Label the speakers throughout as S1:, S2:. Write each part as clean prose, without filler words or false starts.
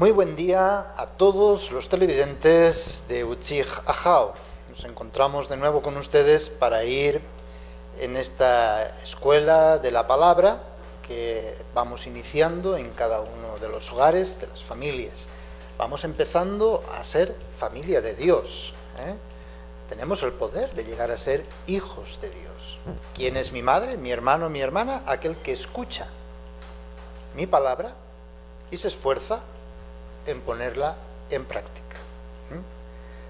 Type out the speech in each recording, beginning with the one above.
S1: Muy buen día a todos los televidentes de Utzig Ajao. Nos encontramos de nuevo con ustedes para ir en esta escuela de la palabra que vamos iniciando en cada uno de los hogares, de las familias. Vamos empezando a ser familia de Dios, Tenemos el poder de llegar a ser hijos de Dios. ¿Quién es mi madre, mi hermano, mi hermana? Aquel que escucha mi palabra y se esfuerza en ponerla en práctica.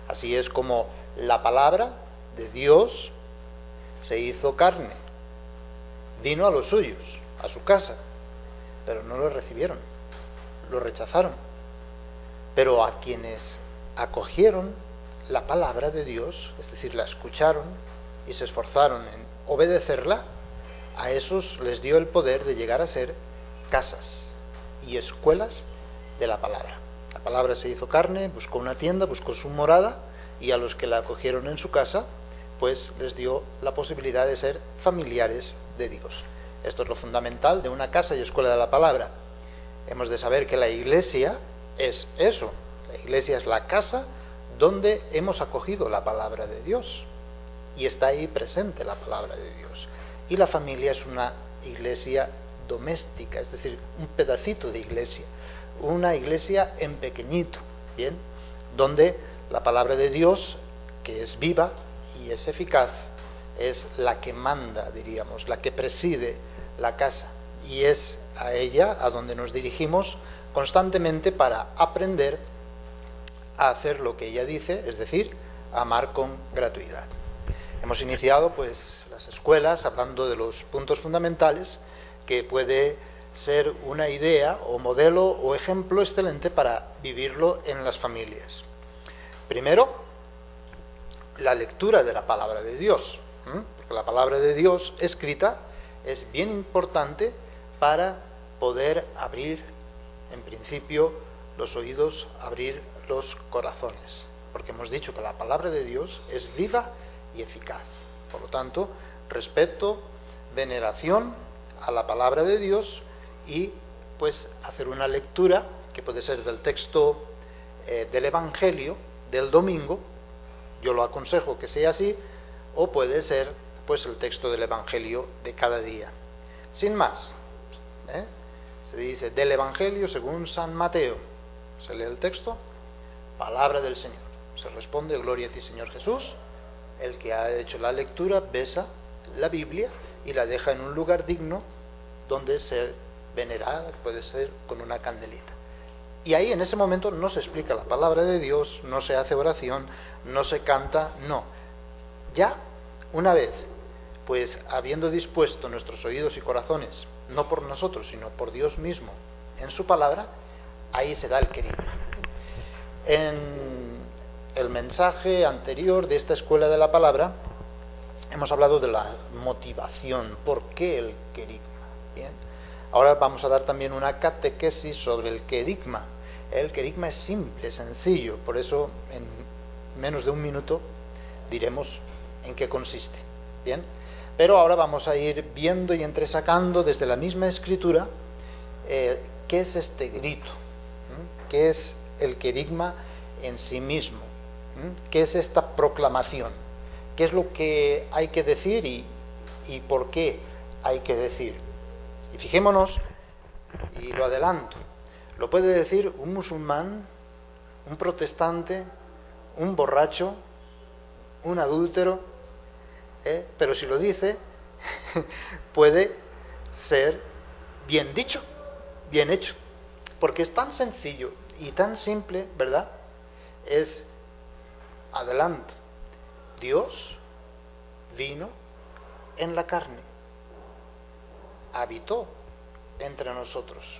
S1: Así es como la palabra de Dios se hizo carne, vino a los suyos, a su casa, pero no lo recibieron, lo rechazaron. Pero a quienes acogieron la palabra de Dios, es decir, la escucharon y se esforzaron en obedecerla, a esos les dio el poder de llegar a ser casas y escuelas de la palabra. La palabra se hizo carne, buscó una tienda, buscó su morada, y a los que la acogieron en su casa, pues les dio la posibilidad de ser familiares de Dios. Esto es lo fundamental de una casa y escuela de la palabra. Hemos de saber que la iglesia es eso. La iglesia es la casa donde hemos acogido la palabra de Dios y está ahí presente la palabra de Dios. Y la familia es una iglesia doméstica, es decir, un pedacito de iglesia, una iglesia en pequeñito, ¿bien? Donde la palabra de Dios, que es viva y es eficaz, es la que manda, diríamos, la que preside la casa, y es a ella a donde nos dirigimos constantemente para aprender a hacer lo que ella dice, es decir, a amar con gratuidad. Hemos iniciado pues las escuelas hablando de los puntos fundamentales que puede ser una idea o modelo o ejemplo excelente para vivirlo en las familias. Primero, la lectura de la palabra de Dios, porque la palabra de Dios escrita es bien importante para poder abrir, en principio, los oídos, abrir los corazones, porque hemos dicho que la palabra de Dios es viva y eficaz. Por lo tanto, respeto, veneración a la palabra de Dios y pues hacer una lectura que puede ser del texto del Evangelio del domingo, yo lo aconsejo que sea así, o puede ser pues el texto del Evangelio de cada día. Sin más, se dice del Evangelio según San Mateo, se lee el texto, palabra del Señor, se responde gloria a ti Señor Jesús. El que ha hecho la lectura besa la Biblia y la deja en un lugar digno donde ser venerada, puede ser con una candelita. Y ahí en ese momento no se explica la palabra de Dios, no se hace oración, no se canta, no. Ya una vez, pues habiendo dispuesto nuestros oídos y corazones, no por nosotros, sino por Dios mismo, en su palabra, ahí se da el querigma. En el mensaje anterior de esta escuela de la palabra, hemos hablado de la motivación, ¿por qué el querigma? Bien. Ahora vamos a dar también una catequesis sobre el querigma. El querigma es simple, sencillo, por eso en menos de un minuto diremos en qué consiste. Bien. Pero ahora vamos a ir viendo y entresacando desde la misma escritura qué es este grito, qué es el querigma en sí mismo, qué es esta proclamación, qué es lo que hay que decir y por qué hay que decir. Y fijémonos, y lo adelanto, lo puede decir un musulmán, un protestante, un borracho, un adúltero, pero si lo dice, puede ser bien dicho, bien hecho, porque es tan sencillo y tan simple, ¿verdad? Es, adelanto, Dios vino en la carne, habitó entre nosotros,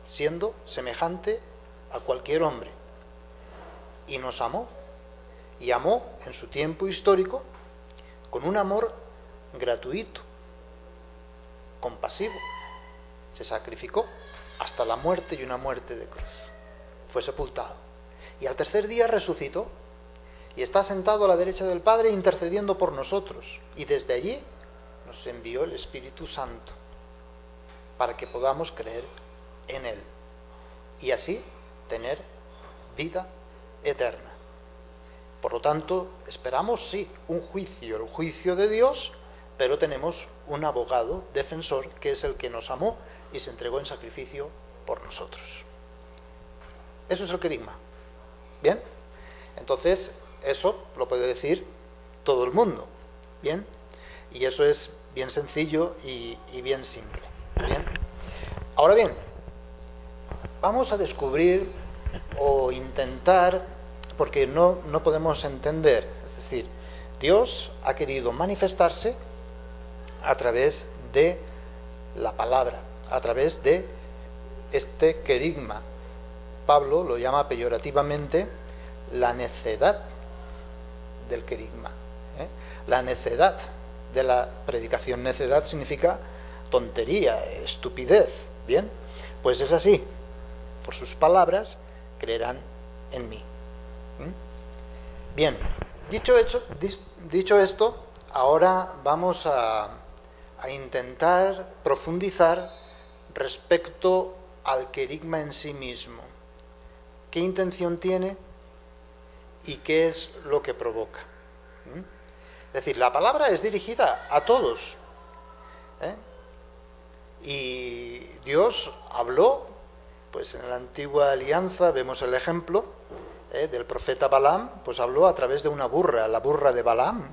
S1: siendo semejante a cualquier hombre, y nos amó, y amó en su tiempo histórico con un amor gratuito, compasivo, se sacrificó hasta la muerte y una muerte de cruz, fue sepultado, y al tercer día resucitó, y está sentado a la derecha del Padre intercediendo por nosotros, y desde allí nos envió el Espíritu Santo, para que podamos creer en Él. Y así tener vida eterna. Por lo tanto, esperamos, sí, un juicio, el juicio de Dios, pero tenemos un abogado defensor que es el que nos amó y se entregó en sacrificio por nosotros. Eso es el querigma. ¿Bien? Entonces, eso lo puede decir todo el mundo. ¿Bien? Y eso es bien sencillo y bien simple. ¿Bien? Ahora bien, vamos a descubrir o intentar, porque no podemos entender, es decir, Dios ha querido manifestarse a través de la palabra, a través de este querigma. Pablo lo llama peyorativamente la necedad del querigma, ¿eh? La necedad de la predicación. Necedad significa tontería, estupidez. Bien, pues es así. Por sus palabras creerán en mí. Bien, dicho esto, ahora vamos a intentar profundizar respecto al querigma en sí mismo. ¿Qué intención tiene y qué es lo que provoca? Es decir, la palabra es dirigida a todos, ¿eh? Y Dios habló, pues en la antigua alianza vemos el ejemplo del profeta Balaam, pues habló a través de una burra, la burra de Balaam,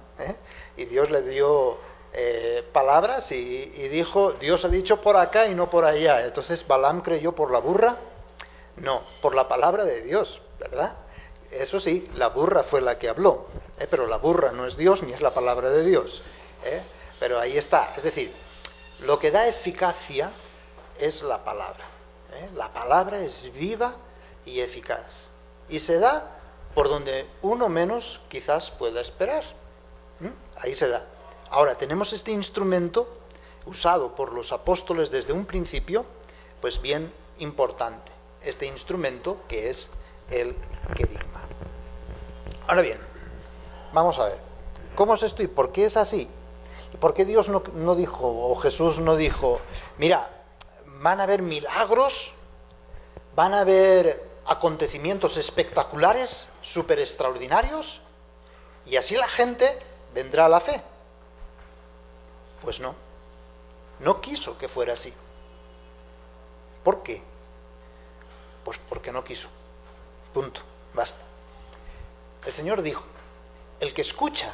S1: y Dios le dio palabras y dijo, Dios ha dicho por acá y no por allá. Entonces Balaam creyó por la burra, no, por la palabra de Dios, ¿verdad? Eso sí, la burra fue la que habló, pero la burra no es Dios ni es la palabra de Dios, pero ahí está. Es decir, lo que da eficacia es la palabra, la palabra es viva y eficaz y se da por donde uno menos quizás pueda esperar. Ahí se da. Ahora, tenemos este instrumento usado por los apóstoles desde un principio, pues bien importante, este instrumento que es el querigma. Ahora bien, vamos a ver, ¿cómo es esto y por qué es así? ¿Y por qué Dios no dijo, o Jesús no dijo, mira, van a haber milagros, van a haber acontecimientos espectaculares, súper extraordinarios, y así la gente vendrá a la fe? Pues no quiso que fuera así. ¿Por qué? Pues porque no quiso. Punto, basta. El Señor dijo, el que escucha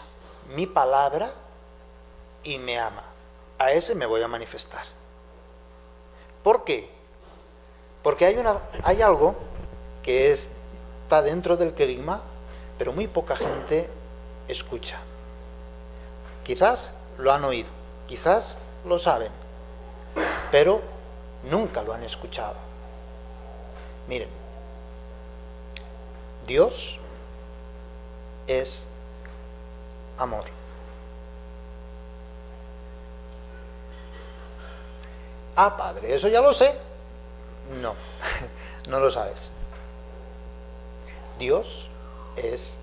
S1: mi palabra y me ama, a ese me voy a manifestar. ¿Por qué? Porque hay algo que está dentro del querigma, pero muy poca gente escucha. Quizás lo han oído, quizás lo saben, pero nunca lo han escuchado. Miren, Dios es amor. Ah, Padre, ¿eso ya lo sé? No, no lo sabes. Dios es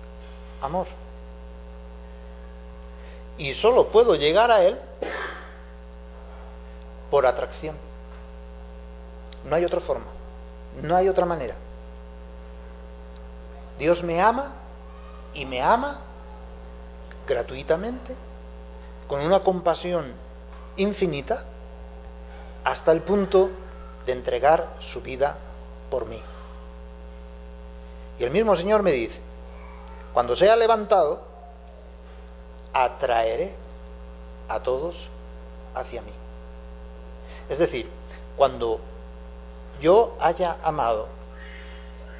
S1: amor. Y solo puedo llegar a Él por atracción. No hay otra forma, no hay otra manera. Dios me ama y me ama gratuitamente, con una compasión infinita, hasta el punto de entregar su vida por mí. Y el mismo Señor me dice, cuando sea levantado, atraeré a todos hacia mí. Es decir, cuando yo haya amado,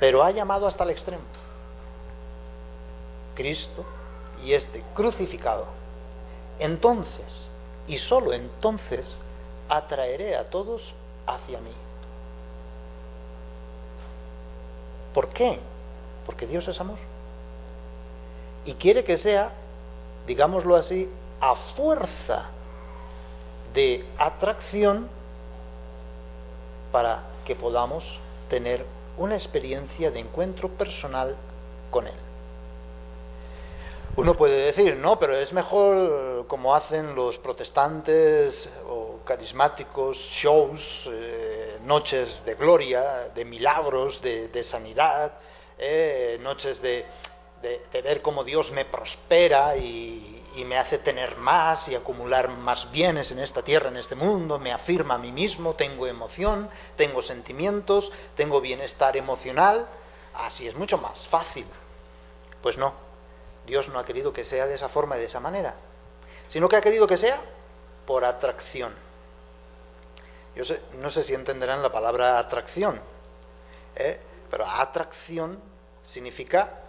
S1: pero haya amado hasta el extremo, Cristo y este crucificado, entonces, y solo entonces, atraeré a todos hacia mí. ¿Por qué? Porque Dios es amor. Y quiere que sea, digámoslo así, a fuerza de atracción para que podamos tener una experiencia de encuentro personal con Él. Uno puede decir, no, pero es mejor como hacen los protestantes o carismáticos, shows, noches de gloria, de milagros, de sanidad, noches de ver cómo Dios me prospera y me hace tener más y acumular más bienes en esta tierra, en este mundo, me afirma a mí mismo, tengo emoción, tengo sentimientos, tengo bienestar emocional. Así es mucho más fácil. Pues no, Dios no ha querido que sea de esa forma y de esa manera, sino que ha querido que sea por atracción. No sé si entenderán la palabra atracción, pero atracción significa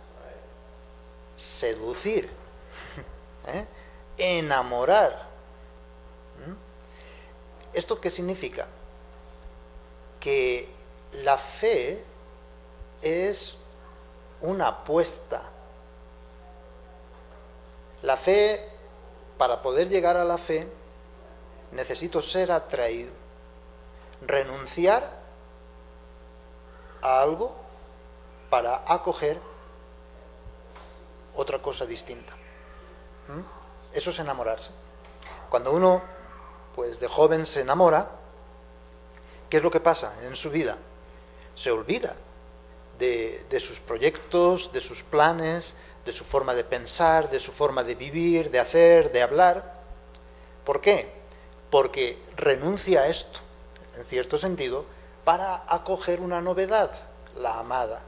S1: seducir, enamorar. ¿Esto qué significa? Que la fe es una apuesta. La fe, para poder llegar a la fe, necesito ser atraído, renunciar a algo para acoger otra cosa distinta. Eso es enamorarse. Cuando uno, pues de joven se enamora, ¿qué es lo que pasa en su vida? Se olvida de sus proyectos, de sus planes, de su forma de pensar, de su forma de vivir, de hacer, de hablar. ¿Por qué? Porque renuncia a esto, en cierto sentido, para acoger una novedad, la amada.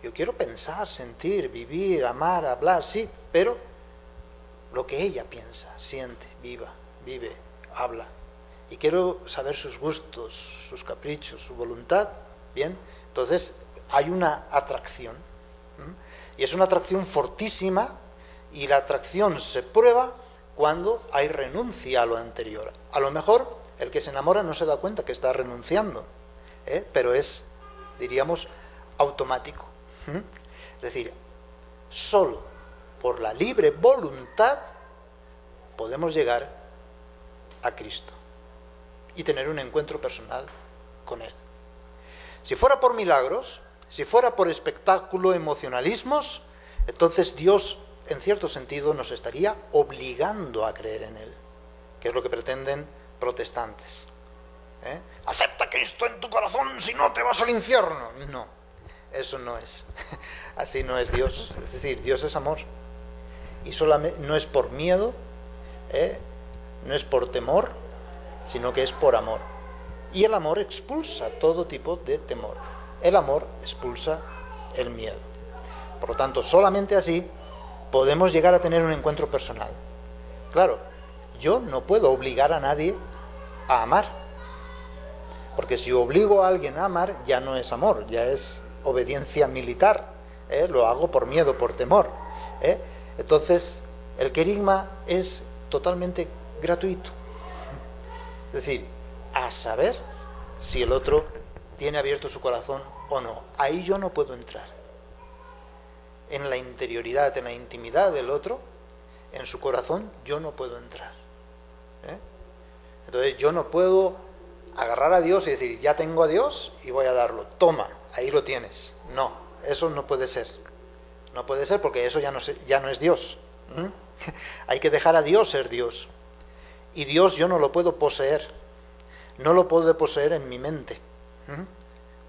S1: Yo quiero pensar, sentir, vivir, amar, hablar, sí, pero lo que ella piensa, siente, vive, habla. Y quiero saber sus gustos, sus caprichos, su voluntad. Bien, entonces hay una atracción. Y es una atracción fortísima, y la atracción se prueba cuando hay renuncia a lo anterior. A lo mejor el que se enamora no se da cuenta que está renunciando, pero es, diríamos, automático. Es decir, solo por la libre voluntad podemos llegar a Cristo y tener un encuentro personal con Él. Si fuera por milagros, si fuera por espectáculo, emocionalismos, entonces Dios, en cierto sentido, nos estaría obligando a creer en Él, que es lo que pretenden protestantes. Acepta a Cristo en tu corazón, si no te vas al infierno. No, eso no es. Así no es Dios. Es decir, Dios es amor. Y solamente, no es por miedo, no es por temor, sino que es por amor. Y el amor expulsa todo tipo de temor. El amor expulsa el miedo. Por lo tanto, solamente así podemos llegar a tener un encuentro personal. Claro, yo no puedo obligar a nadie a amar, porque si obligo a alguien a amar, ya no es amor, ya es obediencia militar, lo hago por miedo, por temor. Entonces, el querigma es totalmente gratuito. Es decir, a saber si el otro tiene abierto su corazón o no. Ahí yo no puedo entrar. En la interioridad, en la intimidad del otro, en su corazón, yo no puedo entrar. Entonces yo no puedo agarrar a Dios y decir, ya tengo a Dios y voy a darlo. Toma, ahí lo tienes. No, eso no puede ser. No puede ser, porque eso ya no es Dios. Hay que dejar a Dios ser Dios. Y Dios yo no lo puedo poseer. No lo puedo poseer en mi mente.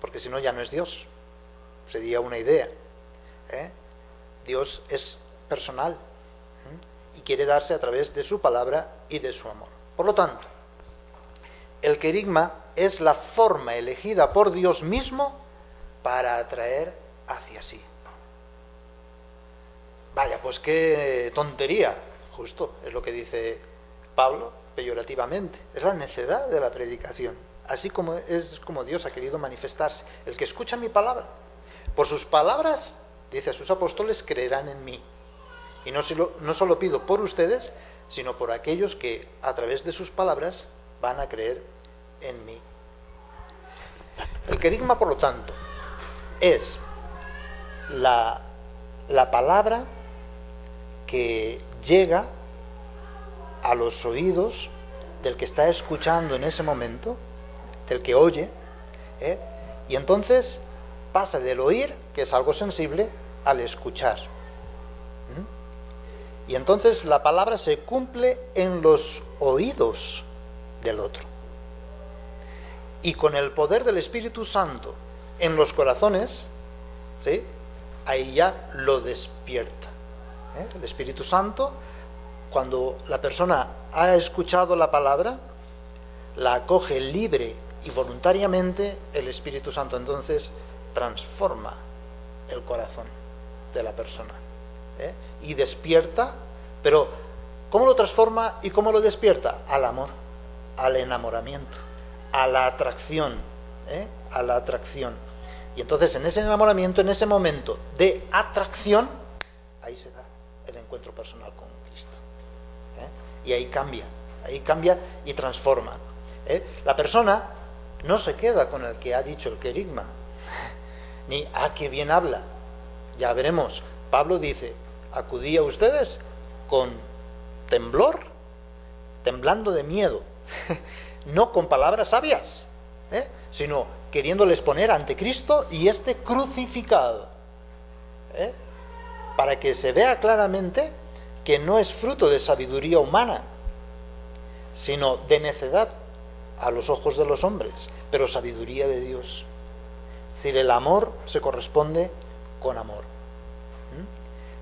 S1: Porque si no, ya no es Dios. Sería una idea. Dios es personal. Y quiere darse a través de su palabra y de su amor. Por lo tanto, el querigma es la forma elegida por Dios mismo para atraer hacia sí. Vaya, pues qué tontería. Justo, es lo que dice Pablo, peyorativamente. Es la necedad de la predicación. Así como es como Dios ha querido manifestarse. El que escucha mi palabra, por sus palabras, dice a sus apóstoles, creerán en mí. Y no solo pido por ustedes, sino por aquellos que a través de sus palabras van a creer en mí. El querigma, por lo tanto, es la palabra que llega a los oídos del que está escuchando en ese momento, del que oye, y entonces pasa del oír, que es algo sensible, al escuchar. Y entonces la palabra se cumple en los oídos del otro. Y con el poder del Espíritu Santo en los corazones, ¿sí?, ahí ya lo despierta. El Espíritu Santo, cuando la persona ha escuchado la palabra, la acoge libre y voluntariamente, el Espíritu Santo entonces transforma el corazón de la persona, y despierta. Pero ¿cómo lo transforma y cómo lo despierta? Al amor, al enamoramiento, a la atracción, a la atracción. Y entonces en ese enamoramiento, en ese momento de atracción, ahí se da el encuentro personal con Cristo, y ahí cambia y transforma. La persona no se queda con el que ha dicho el querigma, ni qué bien habla. Ya veremos, Pablo dice: acudí a ustedes con temblor, temblando de miedo, no con palabras sabias, sino queriéndoles poner ante Cristo y este crucificado, para que se vea claramente que no es fruto de sabiduría humana, sino de necedad a los ojos de los hombres, pero sabiduría de Dios. Es decir, el amor se corresponde con amor.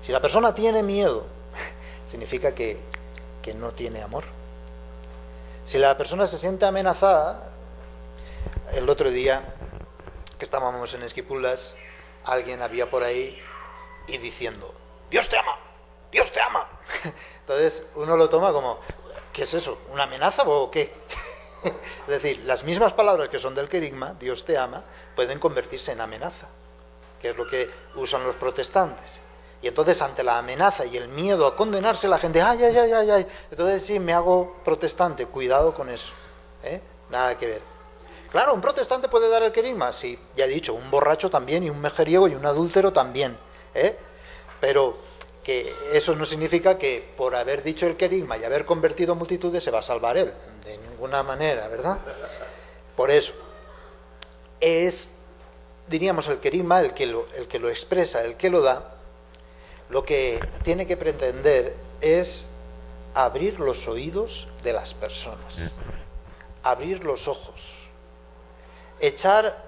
S1: Si la persona tiene miedo, significa que no tiene amor. Si la persona se siente amenazada, el otro día que estábamos en Esquipulas, alguien había por ahí y diciendo: Dios te ama, Dios te ama. Entonces uno lo toma como: ¿qué es eso? ¿Una amenaza o qué? Es decir, las mismas palabras que son del querigma, Dios te ama, pueden convertirse en amenaza, que es lo que usan los protestantes. Y entonces ante la amenaza y el miedo a condenarse, la gente: ay, ay, ay, ay, ay. Entonces sí, me hago protestante. Cuidado con eso, nada que ver. Claro, un protestante puede dar el querigma, sí, ya he dicho, un borracho también, y un mujeriego y un adúltero también, pero que eso no significa que por haber dicho el querigma y haber convertido multitudes se va a salvar él, de ninguna manera, ¿verdad? Por eso es, diríamos, el querigma el que lo expresa, el que lo da. Lo que tiene que pretender es abrir los oídos de las personas, abrir los ojos, echar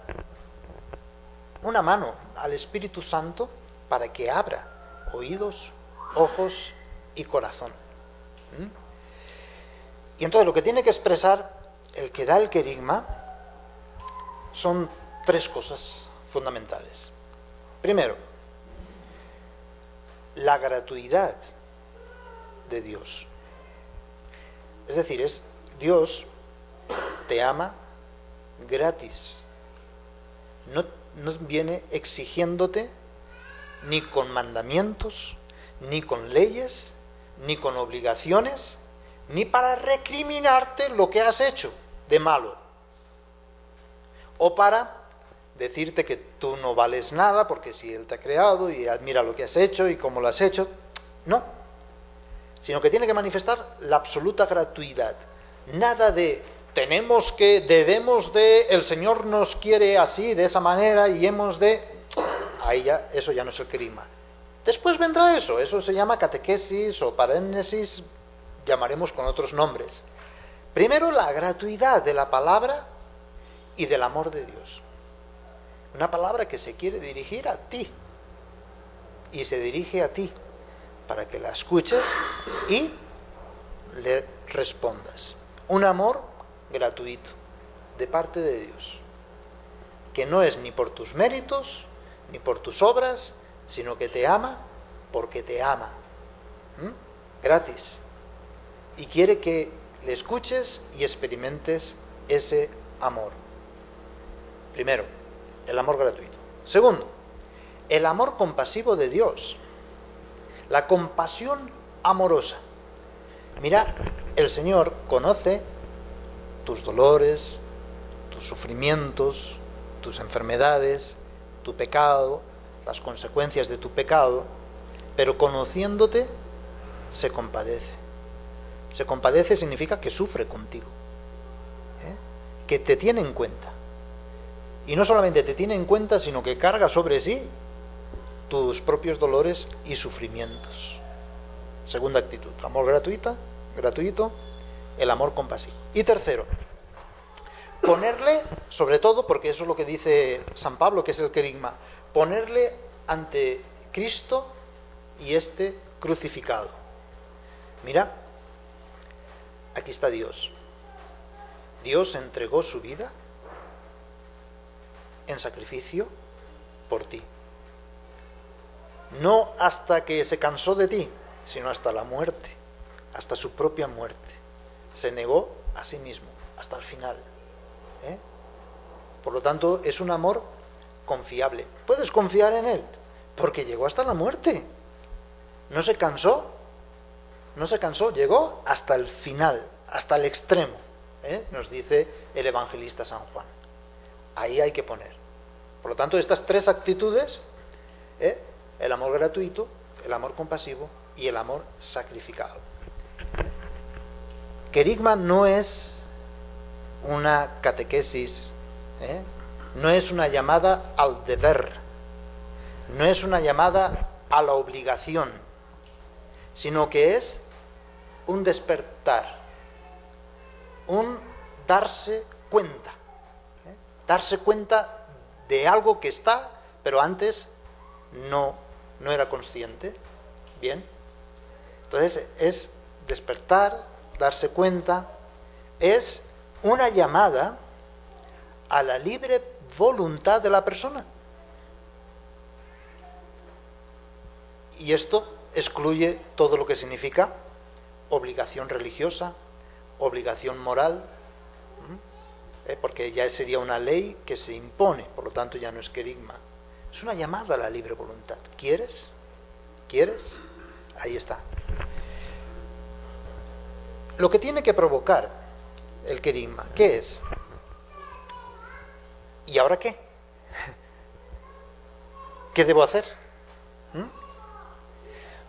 S1: una mano al Espíritu Santo para que abra oídos, ojos y corazón. Y entonces lo que tiene que expresar el que da el querigma son tres cosas fundamentales. Primero, la gratuidad de Dios. Es decir, Dios te ama gratis. No viene exigiéndote ni con mandamientos, ni con leyes, ni con obligaciones, ni para recriminarte lo que has hecho de malo, o para decirte que tú no vales nada porque si Él te ha creado y mira lo que has hecho y cómo lo has hecho. No, sino que tiene que manifestar la absoluta gratuidad. Nada de tenemos que, debemos de, el Señor nos quiere así, de esa manera, y hemos de... Ahí ya, eso ya no es el querigma. Después vendrá eso se llama catequesis o parénnesis, llamaremos con otros nombres. Primero, la gratuidad de la palabra y del amor de Dios. Una palabra que se quiere dirigir a ti, y se dirige a ti, para que la escuches y le respondas. Un amor gratuito, de parte de Dios, que no es ni por tus méritos, ni por tus obras, sino que te ama porque te ama, gratis, y quiere que le escuches y experimentes ese amor. Primero, el amor gratuito. Segundo, el amor compasivo de Dios, la compasión amorosa. Mira, el Señor conoce tus dolores, tus sufrimientos, tus enfermedades, tu pecado, las consecuencias de tu pecado, pero conociéndote se compadece. Se compadece significa que sufre contigo, que te tiene en cuenta. Y no solamente te tiene en cuenta, sino que carga sobre sí tus propios dolores y sufrimientos. segunda actitud, amor gratuito, el amor compasivo. Y tercero, ponerle, sobre todo, porque eso es lo que dice San Pablo, que es el querigma, ponerle ante Cristo y este crucificado. Mira, aquí está Dios. Dios entregó su vida en sacrificio por ti. No hasta que se cansó de ti, sino hasta la muerte, hasta su propia muerte. Se negó a sí mismo, hasta el final. Por lo tanto, es un amor confiable. Puedes confiar en él, porque llegó hasta la muerte. No se cansó, llegó hasta el final, hasta el extremo, nos dice el evangelista San Juan. Ahí hay que poner. Por lo tanto, estas tres actitudes, el amor gratuito, el amor compasivo y el amor sacrificado. Querigma no es una catequesis, no es una llamada al deber, no es una llamada a la obligación, sino que es un despertar, un darse cuenta de algo que está, pero antes no era consciente. Bien, entonces es despertar, darse cuenta, es una llamada a la libre voluntad de la persona. Y esto excluye todo lo que significa obligación religiosa, obligación moral, porque ya sería una ley que se impone, por lo tanto ya no es querigma. Es una llamada a la libre voluntad. ¿Quieres? ¿Quieres? Ahí está. Lo que tiene que provocar el querigma, ¿qué es? ¿Y ahora qué? ¿Qué debo hacer?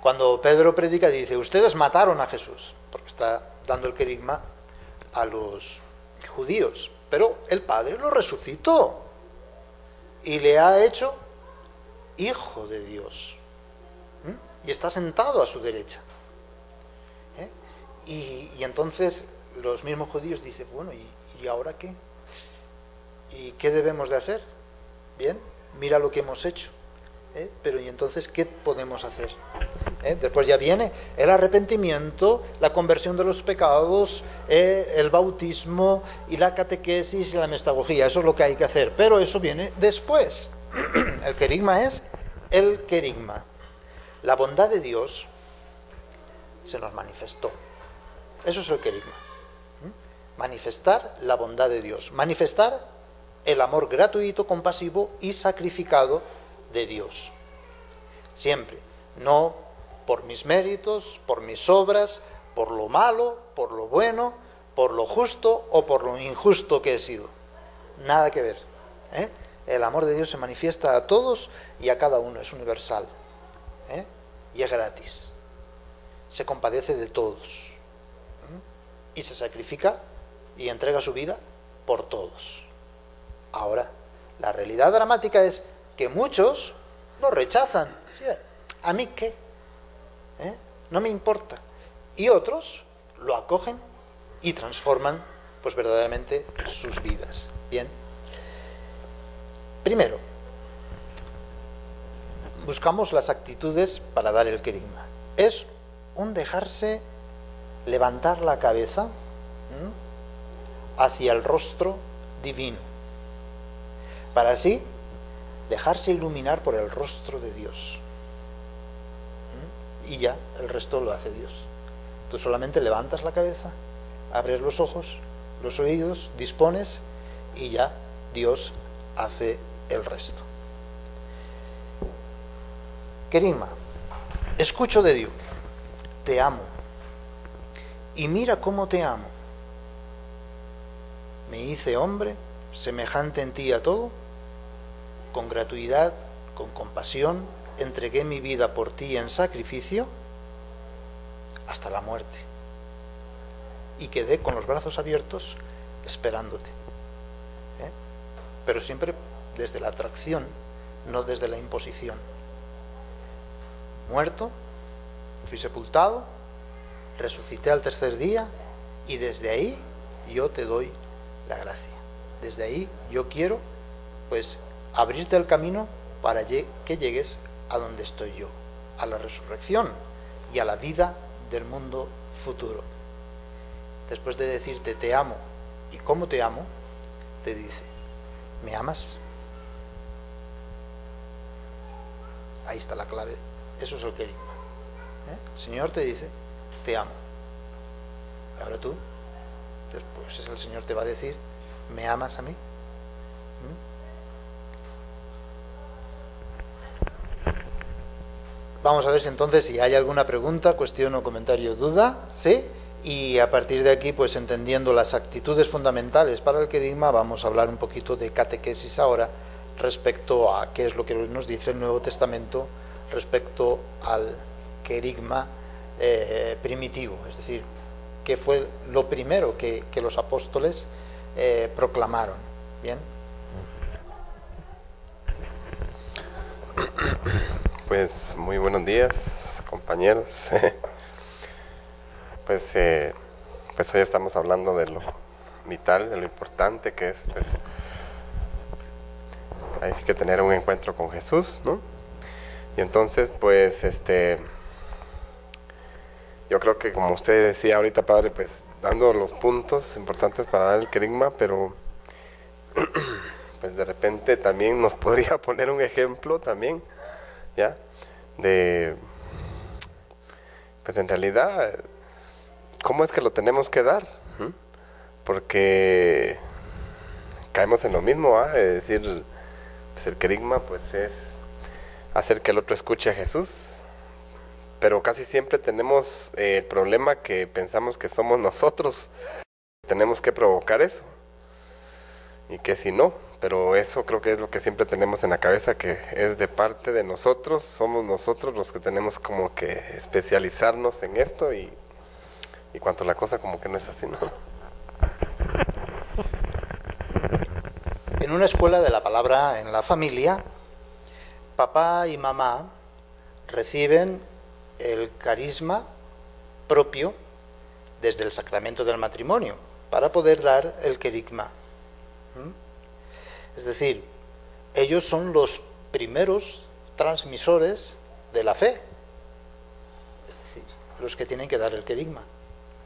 S1: Cuando Pedro predica dice, ustedes mataron a Jesús, porque está dando el querigma a los judíos, pero el Padre lo resucitó y le ha hecho hijo de Dios, y está sentado a su derecha. Y entonces los mismos judíos dicen, bueno, ¿y ahora qué? ¿Y qué debemos de hacer? Bien, mira lo que hemos hecho. Pero ¿y entonces qué podemos hacer? Después ya viene el arrepentimiento, la conversión de los pecados, el bautismo y la catequesis y la mestagogía. Eso es lo que hay que hacer, pero eso viene después. El querigma es el querigma. La bondad de Dios se nos manifestó. Eso es el querigma. Manifestar la bondad de Dios, manifestar el amor gratuito, compasivo y sacrificado de Dios. Siempre, no por mis méritos, por mis obras, por lo malo, por lo bueno, por lo justo o por lo injusto que he sido. Nada que ver. El amor de Dios se manifiesta a todos y a cada uno, es universal. Y es gratis. Se compadece de todos. Y se sacrifica y entrega su vida por todos. Ahora, la realidad dramática es que muchos lo rechazan. ¿A mí qué? No me importa. Y otros lo acogen y transforman, pues verdaderamente, sus vidas. Bien. Primero, buscamos las actitudes para dar el querigma. Es un dejarse levantar la cabeza hacia el rostro divino, para así dejarse iluminar por el rostro de Dios. Y ya, el resto lo hace Dios. Tú solamente levantas la cabeza, abres los ojos, los oídos, dispones y ya Dios hace el resto. Querigma, escucho de Dios, te amo y mira cómo te amo. Me hice hombre, semejante en ti a todo, con gratuidad, con compasión, entregué mi vida por ti en sacrificio hasta la muerte y quedé con los brazos abiertos esperándote. Pero siempre desde la atracción, no desde la imposición. Muerto, fui sepultado, resucité al tercer día y desde ahí yo te doy la gracia. Desde ahí yo quiero, pues, abrirte el camino para que llegues a donde estoy yo, a la resurrección y a la vida del mundo futuro. Después de decirte te amo y cómo te amo, te dice, ¿me amas? Ahí está la clave. Eso es el querigma. El Señor te dice, te amo. Ahora tú, después el Señor te va a decir, ¿me amas a mí? Vamos a ver si entonces si hay alguna pregunta, cuestión o comentario, duda, ¿sí? Y a partir de aquí, pues entendiendo las actitudes fundamentales para el querigma, vamos a hablar un poquito de catequesis ahora respecto a qué es lo que nos dice el Nuevo Testamento respecto al querigma primitivo, es decir, qué fue lo primero que los apóstoles proclamaron. ¿Bien?
S2: Pues muy buenos días, compañeros. Pues hoy estamos hablando de lo vital, de lo importante que es, pues, ahí sí que tener un encuentro con Jesús, ¿no? Y entonces, pues, yo creo que como usted decía ahorita, padre, pues, dando los puntos importantes para dar el querigma, pero, pues, de repente también nos podría poner un ejemplo también, ¿ya? Pues, en realidad, ¿cómo es que lo tenemos que dar? Porque caemos en lo mismo, es decir, pues el querigma pues es hacer que el otro escuche a Jesús, pero casi siempre tenemos el problema que pensamos que somos nosotros, tenemos que provocar eso, y que si no, pero eso creo que es lo que siempre tenemos en la cabeza, que es de parte de nosotros, somos nosotros los que tenemos como que especializarnos en esto, y cuanto la cosa como que no es así, ¿no?
S1: En una escuela de la palabra en la familia, papá y mamá reciben el carisma propio desde el sacramento del matrimonio para poder dar el querigma. Es decir, ellos son los primeros transmisores de la fe, es decir, los que tienen que dar el querigma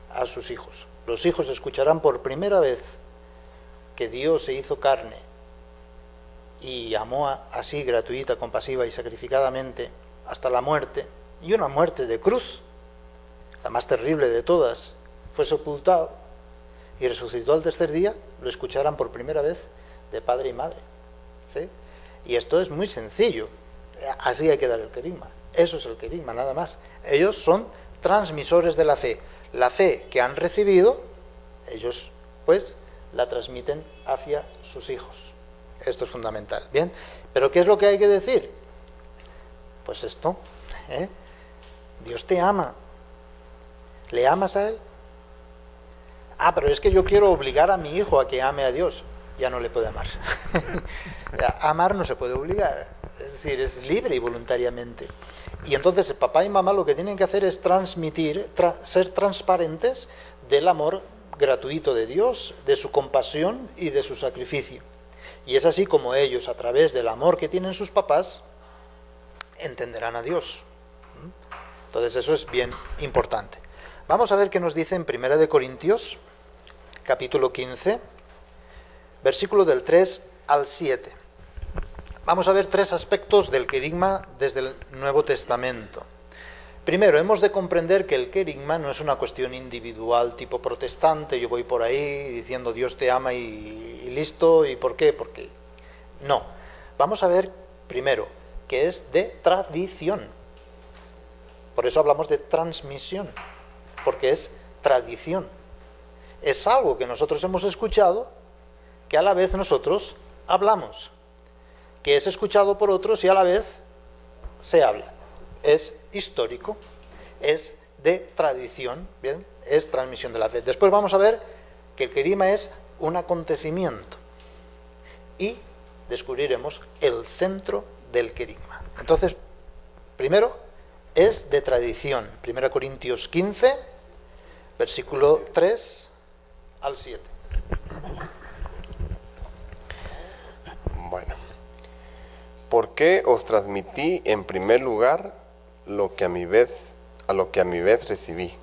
S1: a sus hijos. Los hijos escucharán por primera vez que Dios se hizo carne y amó así gratuita, compasiva y sacrificadamente hasta la muerte, y una muerte de cruz, la más terrible de todas. Fue sepultado y resucitó al tercer día. Lo escucharán por primera vez de padre y madre, ¿sí? Y esto es muy sencillo. Así hay que dar el querigma. Eso es el querigma, nada más. Ellos son transmisores de la fe. La fe que han recibido, ellos pues la transmiten hacia sus hijos. Esto es fundamental. Bien, pero ¿qué es lo que hay que decir? Pues esto, Dios te ama. ¿Le amas a Él? Pero es que yo quiero obligar a mi hijo a que ame a Dios. Ya no le puede amar. Amar no se puede obligar, es decir, es libre y voluntariamente. Y entonces el papá y mamá lo que tienen que hacer es transmitir, ser transparentes del amor gratuito de Dios, de su compasión y de su sacrificio. Y es así como ellos, a través del amor que tienen sus papás, entenderán a Dios. Entonces eso es bien importante. Vamos a ver qué nos dice en 1 de Corintios, capítulo 15, versículo del 3 al 7. Vamos a ver tres aspectos del querigma desde el Nuevo Testamento. Primero, hemos de comprender que el querigma no es una cuestión individual tipo protestante, yo voy por ahí diciendo Dios te ama y listo, ¿y por qué? Porque no. Vamos a ver primero que es de tradición. Por eso hablamos de transmisión, porque es tradición. Es algo que nosotros hemos escuchado, que a la vez nosotros hablamos, que es escuchado por otros y a la vez se habla. Es histórico, es de tradición, ¿bien? Es transmisión de la fe. Después vamos a ver que el querigma es un acontecimiento y descubriremos el centro del querigma. Entonces, primero, es de tradición. 1 Corintios 15, versículo 3 al 7.
S2: Bueno. ¿Por qué os transmití en primer lugar a lo que a mi vez recibí?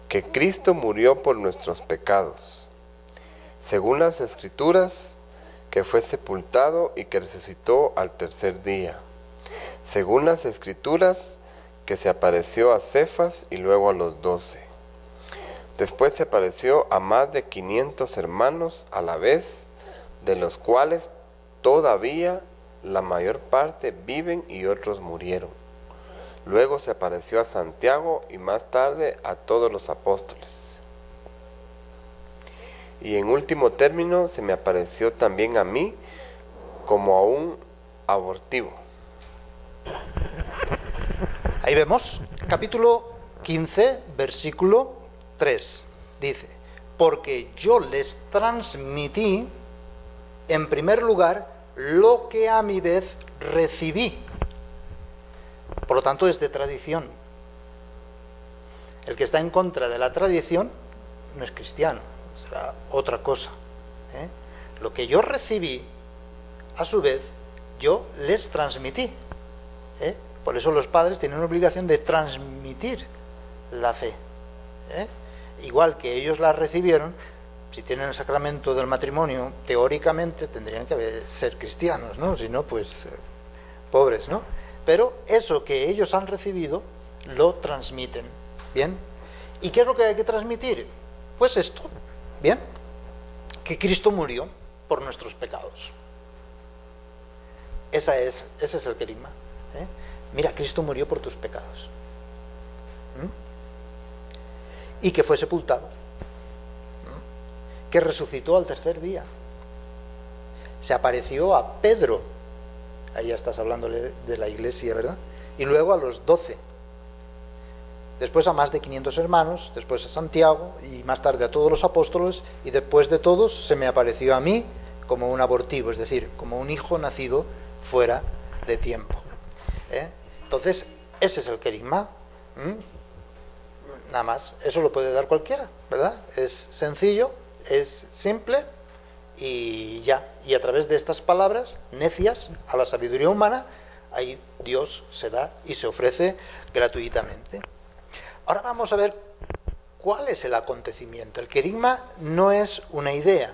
S2: Que Cristo murió por nuestros pecados, según las Escrituras, que fue sepultado y que resucitó al tercer día, según las Escrituras, que se apareció a Cefas y luego a los 12. Después se apareció a más de 500 hermanos a la vez, de los cuales todavía la mayor parte viven y otros murieron. Luego se apareció a Santiago y más tarde a todos los apóstoles. Y en último término se me apareció también a mí como a un abortivo.
S1: Ahí vemos, capítulo 15, versículo 3. Dice, porque yo les transmití en primer lugar lo que a mi vez recibí. Por lo tanto, es de tradición. El que está en contra de la tradición no es cristiano, será otra cosa. Lo que yo recibí, a su vez, yo les transmití. Por eso los padres tienen obligación de transmitir la fe. Igual que ellos la recibieron, si tienen el sacramento del matrimonio, teóricamente tendrían que ser cristianos, ¿no? Si no, pues pobres, ¿no? Pero eso que ellos han recibido, lo transmiten, ¿bien? ¿Y qué es lo que hay que transmitir? Pues esto, ¿bien? Que Cristo murió por nuestros pecados. Ese es el querigma. Mira, Cristo murió por tus pecados. Y que fue sepultado. Que resucitó al tercer día. Se apareció a Pedro. Ahí ya estás hablándole de la iglesia, ¿verdad? Y luego a los 12. Después a más de 500 hermanos, después a Santiago y más tarde a todos los apóstoles, y después de todos se me apareció a mí como un abortivo, es decir, como un hijo nacido fuera de tiempo. Entonces, ese es el querigma. Nada más, eso lo puede dar cualquiera, ¿verdad? Es sencillo, es simple y ya. Y a través de estas palabras necias a la sabiduría humana, ahí Dios se da y se ofrece gratuitamente. Ahora vamos a ver cuál es el acontecimiento. El querigma no es una idea,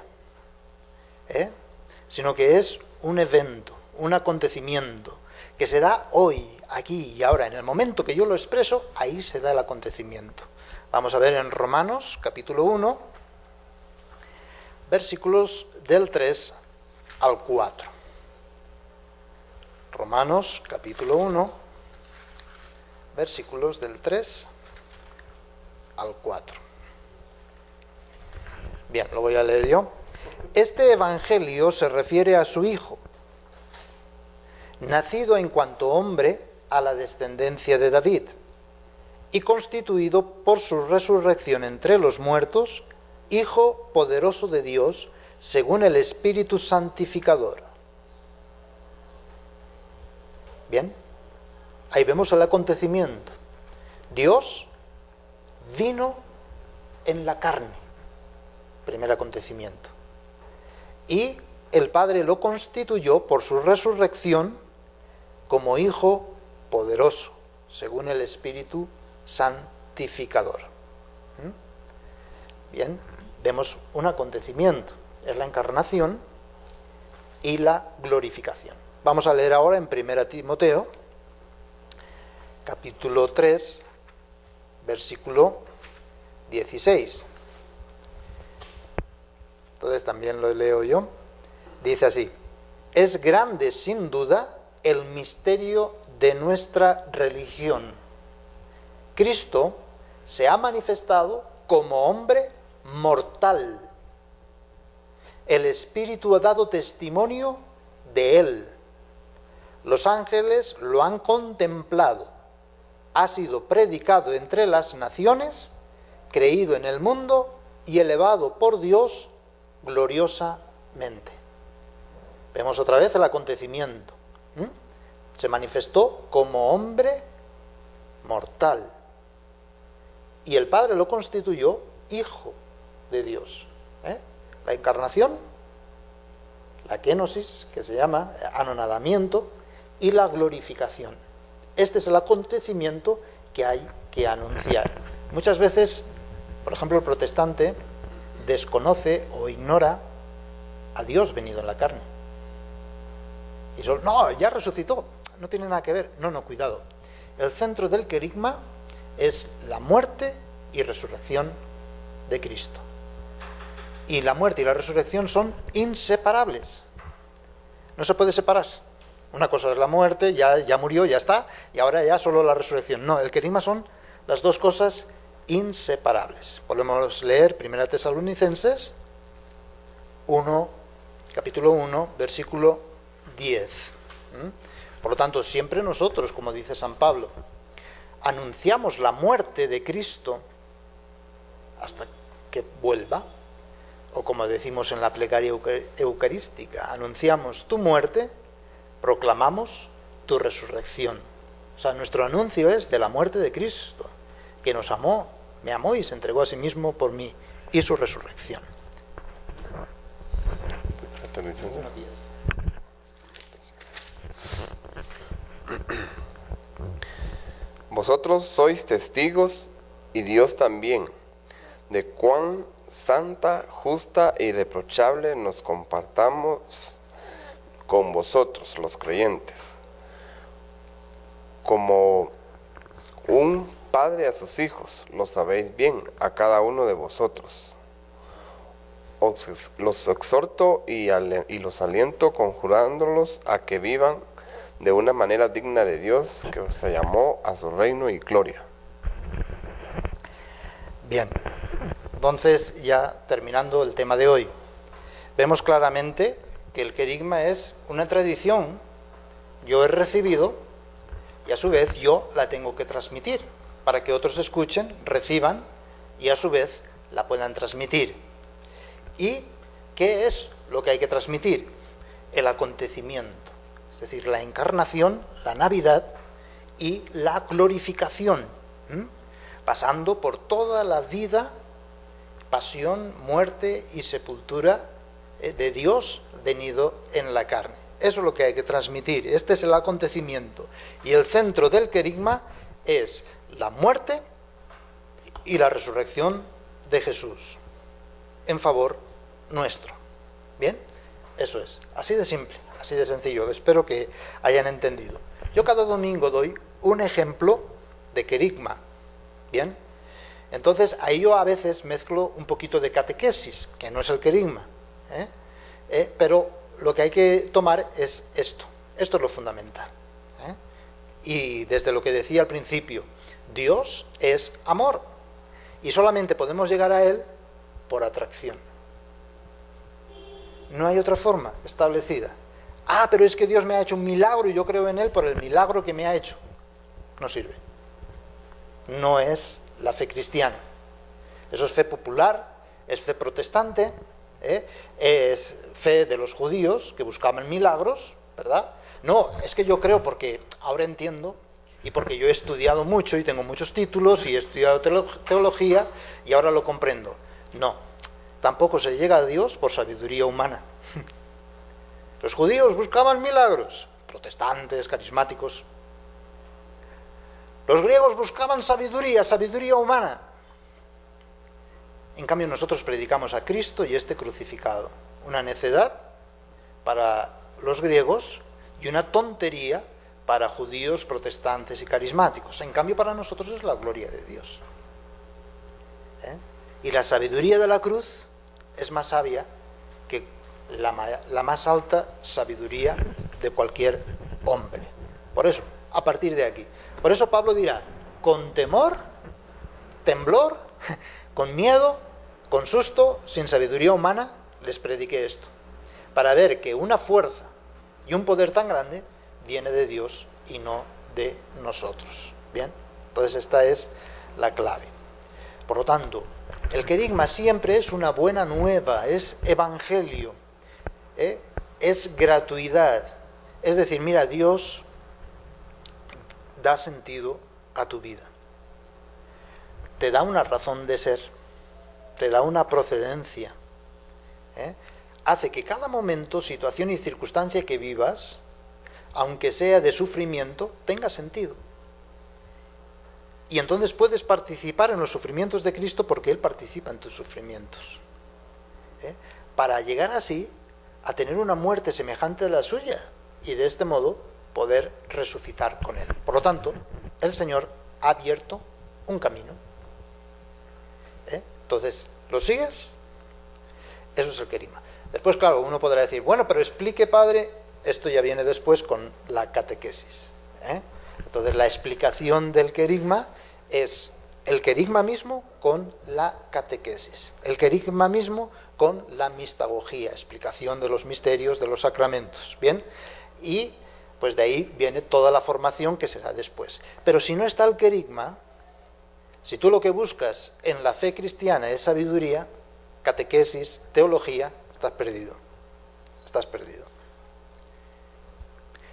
S1: sino que es un evento, un acontecimiento que se da hoy, aquí y ahora. En el momento que yo lo expreso, ahí se da el acontecimiento. Vamos a ver en Romanos, capítulo 1, versículos del 3 al 4. Romanos, capítulo 1, versículos del 3 al 4. Bien, lo voy a leer yo. Este evangelio se refiere a su Hijo, nacido en cuanto hombre a la descendencia de David, y constituido por su resurrección entre los muertos, Hijo poderoso de Dios, según el Espíritu Santificador. Bien, ahí vemos el acontecimiento. Dios vino en la carne, primer acontecimiento, y el Padre lo constituyó por su resurrección como Hijo poderoso, según el Espíritu Santificador. Bien, vemos un acontecimiento, es la encarnación y la glorificación. Vamos a leer ahora en 1 Timoteo, capítulo 3, versículo 16. Entonces también lo leo yo. Dice así: es grande sin duda el misterio de nuestra religión. Cristo se ha manifestado como hombre mortal. El Espíritu ha dado testimonio de él. Los ángeles lo han contemplado. Ha sido predicado entre las naciones, creído en el mundo y elevado por Dios gloriosamente. Vemos otra vez el acontecimiento. Se manifestó como hombre mortal. Y el Padre lo constituyó Hijo de Dios. La encarnación, la kenosis, que se llama anonadamiento, y la glorificación. Este es el acontecimiento que hay que anunciar. Muchas veces, por ejemplo, el protestante desconoce o ignora a Dios venido en la carne. Y solo, no, ya resucitó, no tiene nada que ver. No, cuidado. El centro del querigma es la muerte y resurrección de Cristo. Y la muerte y la resurrección son inseparables. No se puede separar. Una cosa es la muerte, ya murió, ya está, y ahora ya solo la resurrección. No, el querigma son las dos cosas inseparables. Podemos leer 1 Tesalonicenses 1, capítulo 1, versículo 10. Por lo tanto, siempre nosotros, como dice San Pablo, anunciamos la muerte de Cristo hasta que vuelva, o como decimos en la plegaria eucarística, anunciamos tu muerte, proclamamos tu resurrección. O sea, nuestro anuncio es de la muerte de Cristo, que nos amó, me amó y se entregó a sí mismo por mí, y su resurrección.
S2: Vosotros sois testigos, y Dios también, de cuán santa, justa e irreprochable nos comportamos con vosotros, los creyentes, como un padre a sus hijos, lo sabéis bien, a cada uno de vosotros. Los exhorto y los aliento, conjurándolos a que vivan de una manera digna de Dios, que os llamó a su reino y gloria.
S1: Bien, entonces ya terminando el tema de hoy, vemos claramente que el querigma es una tradición, yo he recibido y a su vez yo la tengo que transmitir, para que otros escuchen, reciban y a su vez la puedan transmitir. ¿Y qué es lo que hay que transmitir? El acontecimiento, es decir, la encarnación, la Navidad y la glorificación, pasando por toda la vida, pasión, muerte y sepultura de Dios venido en la carne. Eso es lo que hay que transmitir. Este es el acontecimiento. Y el centro del querigma es la muerte y la resurrección de Jesús en favor nuestro. ¿Bien? Eso es. Así de simple, así de sencillo. Espero que hayan entendido. Yo cada domingo doy un ejemplo de querigma. ¿Bien? Entonces, ahí yo a veces mezclo un poquito de catequesis, que no es el querigma. Pero lo que hay que tomar es esto. Esto es lo fundamental. Y desde lo que decía al principio, Dios es amor. Y solamente podemos llegar a Él por atracción. No hay otra forma establecida. Ah, pero es que Dios me ha hecho un milagro y yo creo en Él por el milagro que me ha hecho. No sirve. No es la fe cristiana. Eso es fe popular, es fe protestante, es fe de los judíos que buscaban milagros, ¿verdad? No, es que yo creo porque ahora entiendo y porque yo he estudiado mucho y tengo muchos títulos y he estudiado teología y ahora lo comprendo. No, tampoco se llega a Dios por sabiduría humana. Los judíos buscaban milagros, protestantes, carismáticos. Los griegos buscaban sabiduría humana. En cambio nosotros predicamos a Cristo y este crucificado. Una necedad para los griegos y una tontería para judíos, protestantes y carismáticos. En cambio para nosotros es la gloria de Dios. Y la sabiduría de la cruz es más sabia que la más alta sabiduría de cualquier hombre. Por eso, a partir de aquí. Por eso Pablo dirá, con temor, temblor, con miedo, con susto, sin sabiduría humana, les prediqué esto, para ver que una fuerza y un poder tan grande viene de Dios y no de nosotros. Bien, entonces esta es la clave. Por lo tanto, el querigma siempre es una buena nueva, es evangelio, es gratuidad. Es decir, mira, Dios da sentido a tu vida. Te da una razón de ser, te da una procedencia, hace que cada momento, situación y circunstancia que vivas, aunque sea de sufrimiento, tenga sentido. Y entonces puedes participar en los sufrimientos de Cristo porque Él participa en tus sufrimientos. Para llegar así a tener una muerte semejante a la suya y de este modo poder resucitar con Él. Por lo tanto, el Señor ha abierto un camino. Entonces, ¿lo sigues? Eso es el querigma. Después, claro, uno podrá decir, bueno, pero explique, padre, esto ya viene después con la catequesis. Entonces, la explicación del querigma es el querigma mismo con la catequesis, el querigma mismo con la mistagogía, explicación de los misterios, de los sacramentos, ¿bien? Y pues de ahí viene toda la formación que será después. Pero si no está el querigma, si tú lo que buscas en la fe cristiana es sabiduría, catequesis, teología, estás perdido. Estás perdido.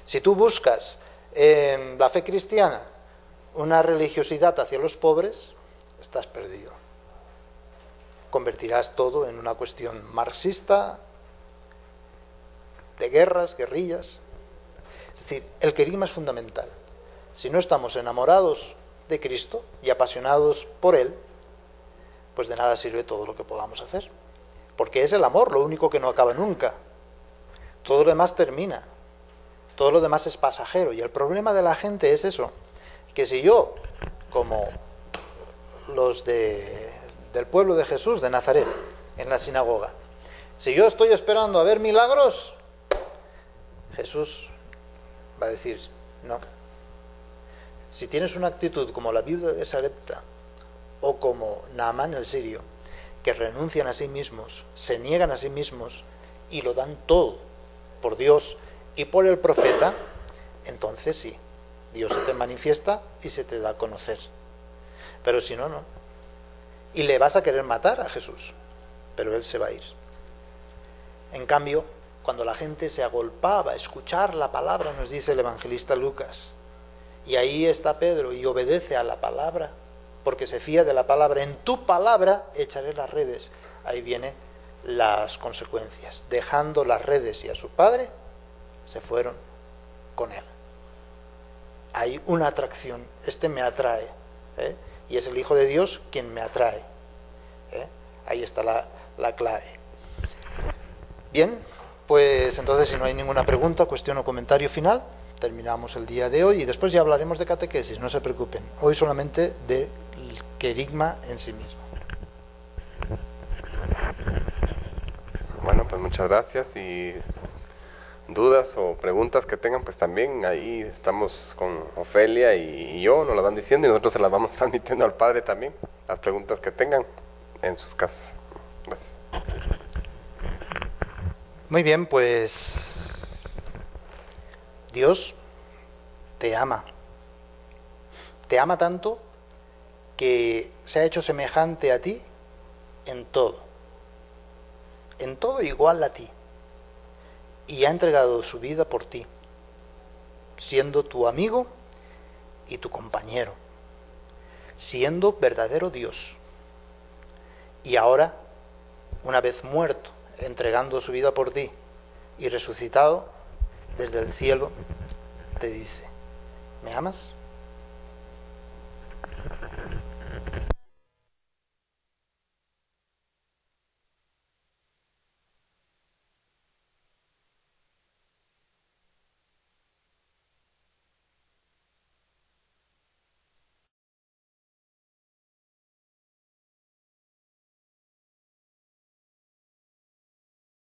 S1: Si tú buscas en la fe cristiana una religiosidad hacia los pobres, estás perdido. Convertirás todo en una cuestión marxista, de guerras, guerrillas. Es decir, el querigma es fundamental. Si no estamos enamorados de Cristo y apasionados por Él, pues de nada sirve todo lo que podamos hacer. Porque es el amor lo único que no acaba nunca. Todo lo demás termina. Todo lo demás es pasajero. Y el problema de la gente es eso, que si yo, como los del pueblo de Jesús, de Nazaret, en la sinagoga, si yo estoy esperando a ver milagros, Jesús va a decir, no. Si tienes una actitud como la viuda de Sarepta o como Naamán el sirio, que renuncian a sí mismos, se niegan a sí mismos y lo dan todo por Dios y por el profeta, entonces sí, Dios se te manifiesta y se te da a conocer. Pero si no, no. Y le vas a querer matar a Jesús, pero Él se va a ir. En cambio, cuando la gente se agolpaba a escuchar la palabra, nos dice el evangelista Lucas, y ahí está Pedro y obedece a la palabra, porque se fía de la palabra, en tu palabra echaré las redes. Ahí vienen las consecuencias. Dejando las redes y a su padre, se fueron con él. Hay una atracción, este me atrae, y es el Hijo de Dios quien me atrae. Ahí está la clave. Bien, pues entonces si no hay ninguna pregunta, cuestión o comentario final, terminamos el día de hoy y después ya hablaremos de catequesis, no se preocupen. Hoy solamente del querigma en sí mismo.
S2: Bueno, pues muchas gracias y dudas o preguntas que tengan, pues también ahí estamos con Ofelia y yo, nos las van diciendo y nosotros se las vamos transmitiendo al Padre también, las preguntas que tengan en sus casas. Gracias.
S1: Muy bien, pues Dios te ama tanto que se ha hecho semejante a ti en todo igual a ti, y ha entregado su vida por ti, siendo tu amigo y tu compañero, siendo verdadero Dios. Y ahora, una vez muerto, entregando su vida por ti y resucitado, desde el cielo te dice, ¿me amas?